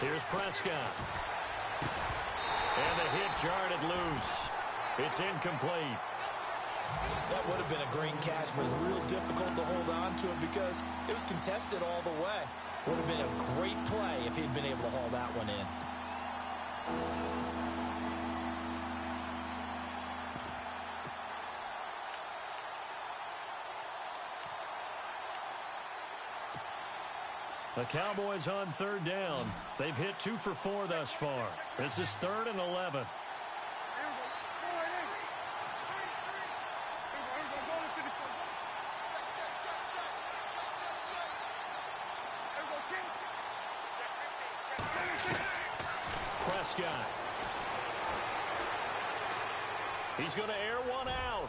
B: Here's Prescott. And the hit jarred it loose. It's incomplete.
C: That would have been a great catch, but it was real difficult to hold on to it because it was contested all the way. Would have been a great play if he'd been able to haul that one in.
B: The Cowboys on third down. They've hit 2 for 4 thus far. This is 3rd and 11. Prescott. He's going to air one out.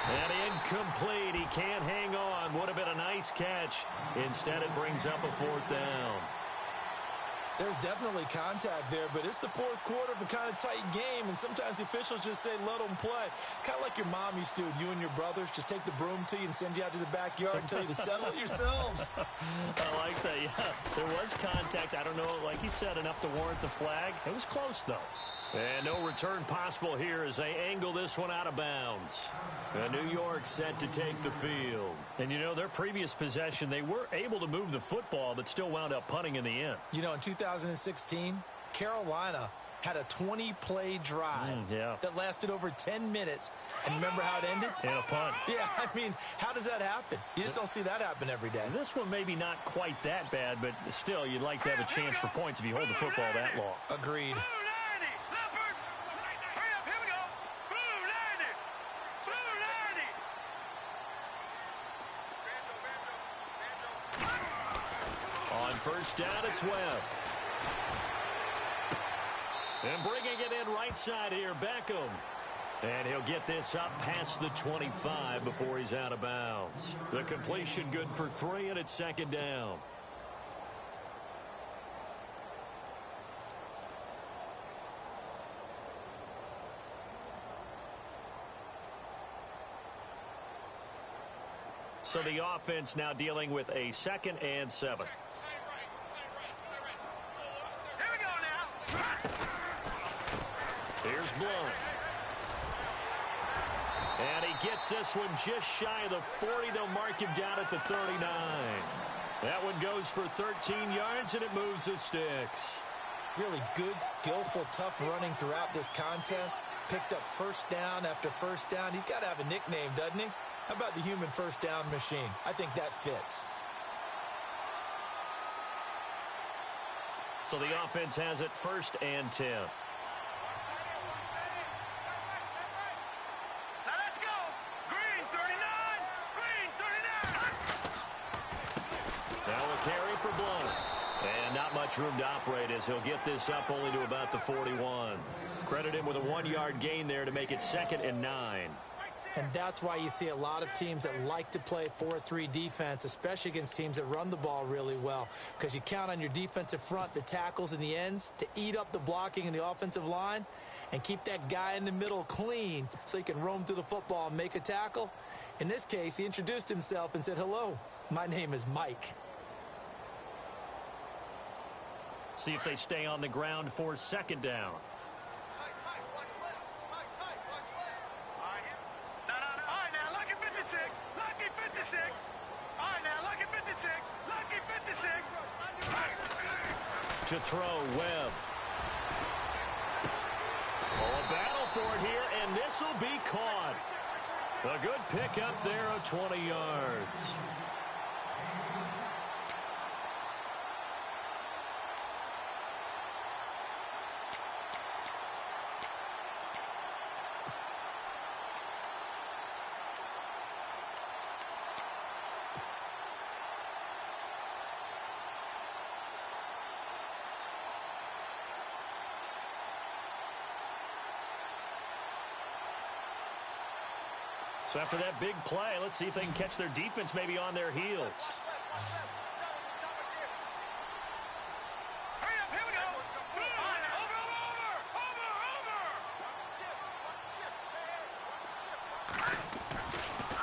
B: And incomplete. He can't hang on. Would have been a nice catch. Instead, it brings up a fourth down.
C: There's definitely contact there, but it's the fourth quarter of a kind of tight game, and sometimes the officials just say, let them play. Kind of like your mom used to with you and your brothers. Just take the broom to you and send you out to the backyard and tell you to settle it yourselves.
B: I like that, yeah. There was contact. I don't know, like he said, enough to warrant the flag. It was close, though. And no return possible here as they angle this one out of bounds. New York set to take the field. And, you know, their previous possession, they were able to move the football, but still wound up punting in the end.
C: You know, in 2016, Carolina had a 20-play drive that lasted over 10 minutes. And remember how it ended?
B: In a punt.
C: Yeah, I mean, how does that happen? You just don't see that happen every day.
B: And this one maybe not quite that bad, but still, you'd like to have a chance for points if you hold the football that long.
C: Agreed.
B: First down, it's Webb. And bringing it in right side here, Beckham. And he'll get this up past the 25 before he's out of bounds. The completion good for 3, and it's second down. So the offense now dealing with a 2nd and 7. Here's Blunt. And he gets this one just shy of the 40. They'll mark him down at the 39. That one goes for 13 yards, and it moves the sticks.
C: Really good, skillful, tough running throughout this contest. Picked up first down after first down. He's got to have a nickname, doesn't he? How about the human first down machine? I think that fits.
B: So the offense has it 1st and 10. for blown. And not much room to operate as he'll get this up only to about the 41. Credit him with a 1-yard gain there to make it 2nd and 9.
C: And that's why you see a lot of teams that like to play 4-3 defense, especially against teams that run the ball really well, because you count on your defensive front, the tackles and the ends, to eat up the blocking in the offensive line and keep that guy in the middle clean so he can roam through the football and make a tackle. In this case, he introduced himself and said, "Hello, my name is Mike."
B: See if they stay on the ground for 2nd down. To throw, Webb. Oh, a battle for it here, and this will be caught. A good pickup there of 20 yards. So after that big play, let's see if they can catch their defense maybe on their heels.
D: Hurry up, here we go.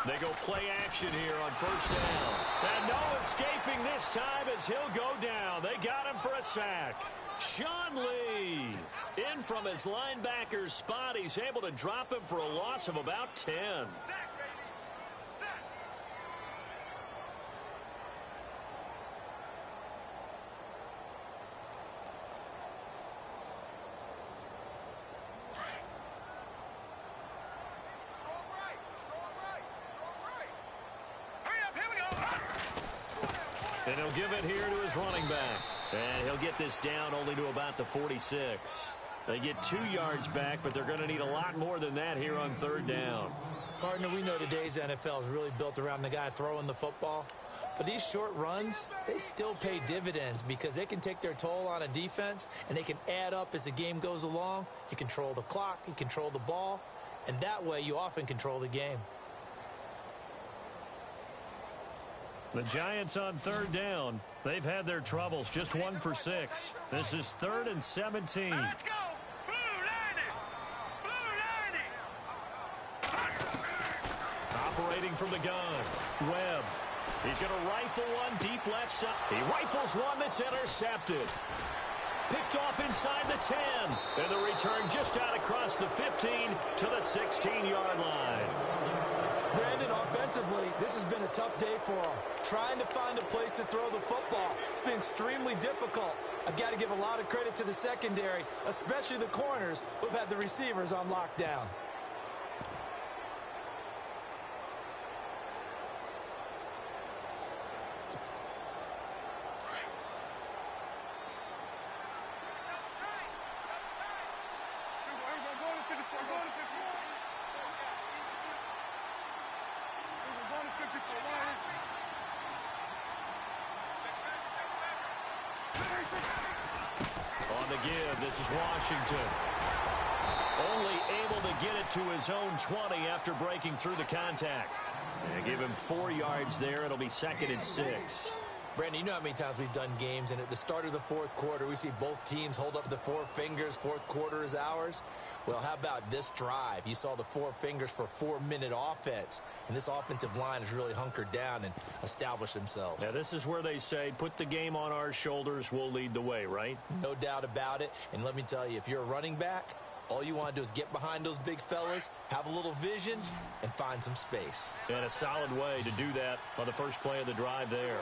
D: Over.
B: They go play action here on 1st down. And no escaping this time as he'll go down. They got him for a sack. Sean Lee in from his linebacker's spot. He's able to drop him for a loss of about 10. And he'll give it here to his running back. And he'll get this down only to about the 46. They get 2 yards back, but they're going to need a lot more than that here on 3rd down.
C: Partner, we know today's NFL is really built around the guy throwing the football. But these short runs, they still pay dividends because they can take their toll on a defense, and they can add up as the game goes along. You control the clock, you control the ball, and that way you often control the game.
B: The Giants on 3rd down. They've had their troubles, just 1 for 6. This is 3rd and 17.
D: Let's go. Blue 90.
B: Operating from the gun. Webb. He's going to rifle one deep left side. He rifles one that's intercepted. Picked off inside the 10. And the return just out across the 15 to the 16-yard line.
C: Brandon, offensively, this has been a tough day for him. Trying to find a place to throw the football. It's been extremely difficult. I've got to give a lot of credit to the secondary, especially the corners who've had the receivers on lockdown.
B: On the give, this is Washington. Only able to get it to his own 20 after breaking through the contact. They give him 4 yards there. It'll be 2nd and 6.
C: Brandon, you know how many times we've done games, and at the start of the 4th quarter, we see both teams hold up the 4 fingers, 4th quarter is ours. Well, how about this drive? You saw the 4 fingers for 4-minute offense, and this offensive line has really hunkered down and established themselves.
B: Now, this is where they say, put the game on our shoulders, we'll lead the way, right?
C: No doubt about it, and let me tell you, if you're a running back, all you want to do is get behind those big fellas, have a little vision, and find some space.
B: And a solid way to do that on the first play of the drive there.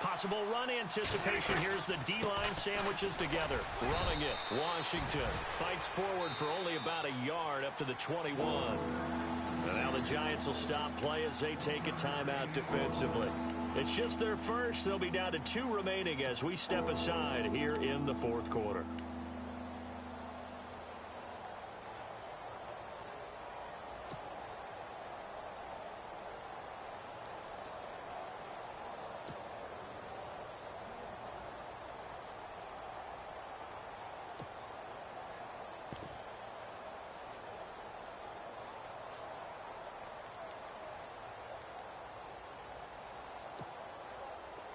B: Possible run anticipation. Here's the D-line sandwiches together. Running it. Washington fights forward for only about a yard up to the 21. And now the Giants will stop play as they take a timeout defensively. It's just their first. They'll be down to 2 remaining as we step aside here in the 4th quarter.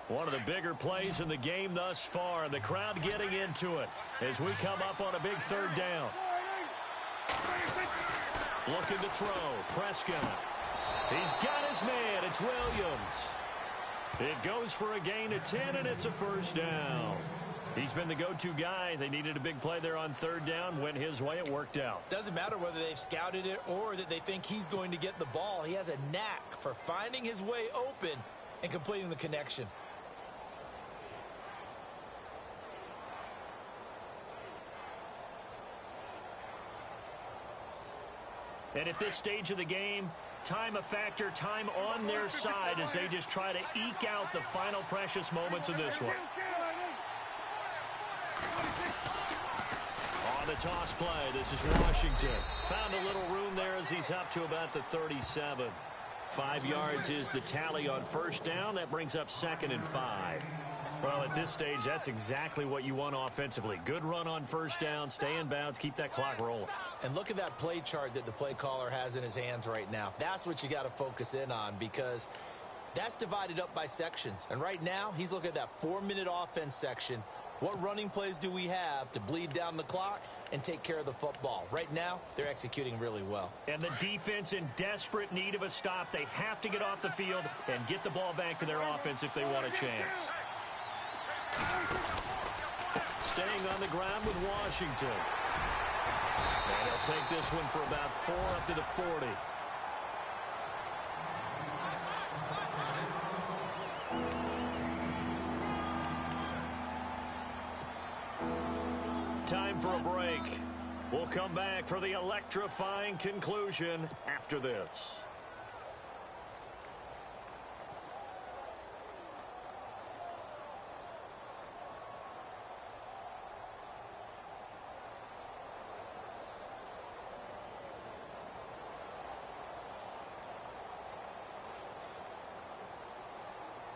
B: One of the bigger plays in the game thus far, and the crowd getting into it as we come up on a big third down. Looking to throw. Prescott. He's got his man. It's Williams. It goes for a gain of 10, and it's a first down. He's been the go-to guy. They needed a big play there on third down. Went his way. It worked out.
C: Doesn't matter whether they've scouted it or that they think he's going to get the ball. He has a knack for finding his way open and completing the connection.
B: And at this stage of the game, time a factor, time on their side as they just try to eke out the final precious moments of this one. On the toss play, this is Washington. Found a little room there as he's up to about the 37. 5 yards is the tally on first down. That brings up 2nd and 5. Well, at this stage, that's exactly what you want offensively. Good run on first down, stay in bounds, keep that clock rolling.
C: And look at that play chart that the play caller has in his hands right now. That's what you got to focus in on because that's divided up by sections. And right now, he's looking at that 4-minute offense section. What running plays do we have to bleed down the clock and take care of the football? Right now, they're executing really well.
B: And the defense in desperate need of a stop. They have to get off the field and get the ball back to their offense if they want a chance. Staying on the ground with Washington. And he'll take this one for about 4 up to the 40. Time for a break. We'll come back for the electrifying conclusion after this.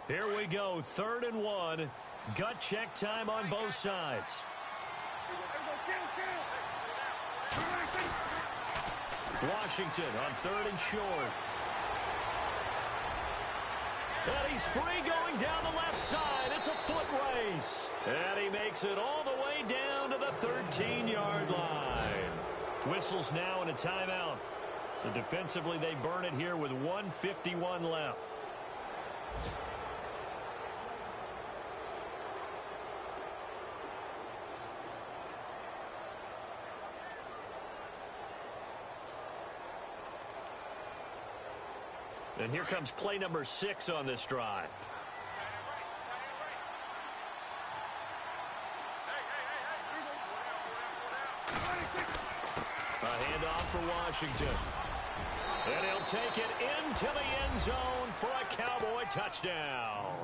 B: Here we go, 3rd and 1. Gut check time on both sides. Washington on 3rd and short. And he's free going down the left side. It's a foot race. And he makes it all the way down to the 13-yard line. Whistles now and a timeout. So defensively, they burn it here with 1:51 left. And here comes play number 6 on this drive. A handoff for Washington. And he'll take it into the end zone for a Cowboy touchdown.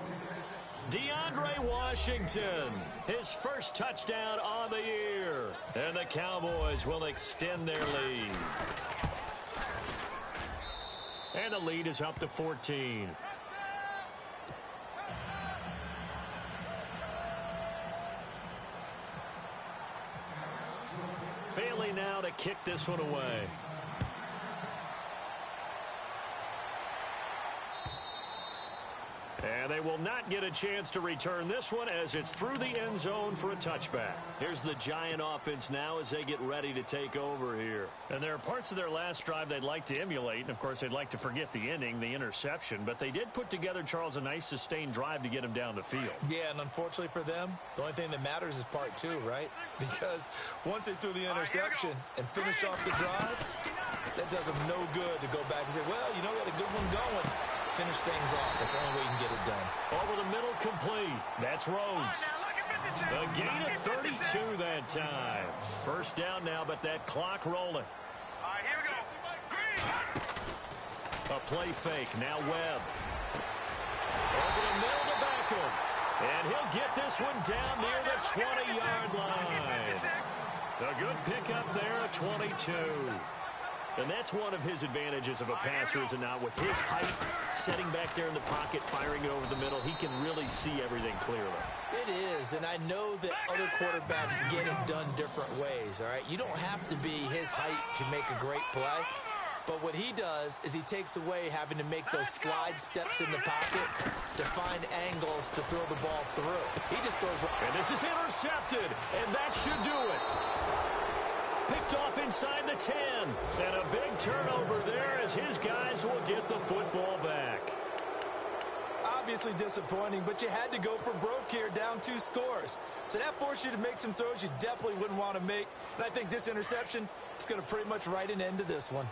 B: DeAndre Washington, his first touchdown on the year. And the Cowboys will extend their lead. And the lead is up to 14. Bailey now to kick this one away. And they will not get a chance to return this one as it's through the end zone for a touchback. Here's the Giant offense now as they get ready to take over here. And there are parts of their last drive they'd like to emulate. And, of course, they'd like to forget the inning, the interception. But they did put together, Charles, a nice sustained drive to get him down the field.
C: Yeah, and unfortunately for them, the only thing that matters is part 2, right? Because once they threw the interception and finished off the drive, that does them no good to go back and say, well, you know, we had a good one going. Finish things off. That's the only way you can get it done.
B: Over the middle, complete. That's Rhodes. A gain of 32 that time. First down now, but that clock rolling.
D: All right, here we go.
B: A play fake. Now Webb. Over the middle to Beckham. And he'll get this one down near the 20-yard line. A good pickup there at 22. And that's one of his advantages of a passer, is it not? With his height, setting back there in the pocket, firing it over the middle, he can really see everything clearly.
C: It is, and I know that other quarterbacks get it done different ways, all right? You don't have to be his height to make a great play, But what he does is he takes away having to make those slide steps in the pocket to find angles to throw the ball through. He just throws right.
B: And this is intercepted, and that should do it. Picked off inside the 10. And a big turnover there as his guys will get the football back.
C: Obviously disappointing, but you had to go for broke here, down 2 scores. So that forced you to make some throws you definitely wouldn't want to make. And I think this interception is going to pretty much write an end to this one.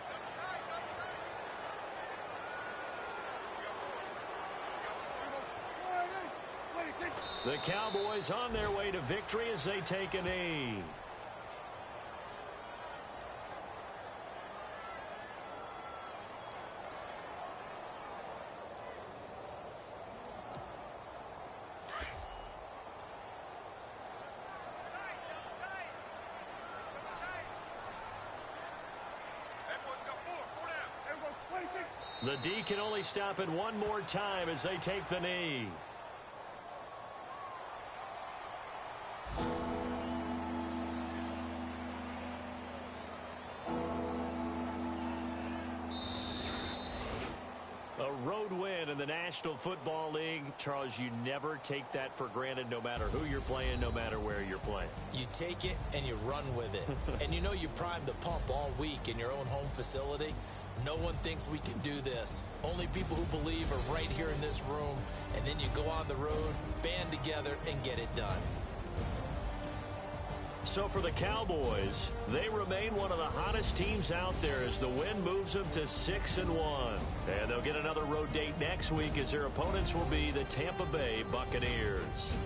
B: The Cowboys on their way to victory as they take a knee. The D can only stop it one more time as they take the knee. A road win in the National Football League. Charles, you never take that for granted no matter who you're playing, no matter where you're playing.
C: You take it and you run with it. And you know you primed the pump all week in your own home facility. No one thinks we can do this. Only people who believe are right here in this room. And then you go on the road, band together, and get it done.
B: So for the Cowboys, they remain one of the hottest teams out there as the win moves them to 6-1. And they'll get another road date next week as their opponents will be the Tampa Bay Buccaneers.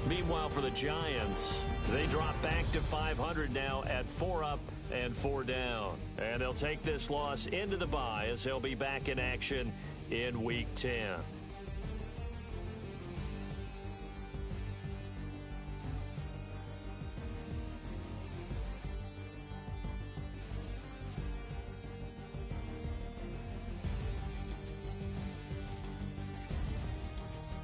B: Meanwhile, for the Giants, they drop back to 500 now at 4 up and 4 down. And they'll take this loss into the bye as they'll be back in action in Week 10.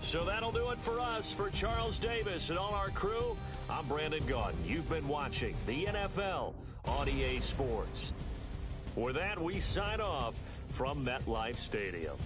B: So that'll do it for us. For Charles Davis and all our crew, I'm Brandon Gaudin. You've been watching the NFL on EA Sports. For that, we sign off from MetLife Stadium.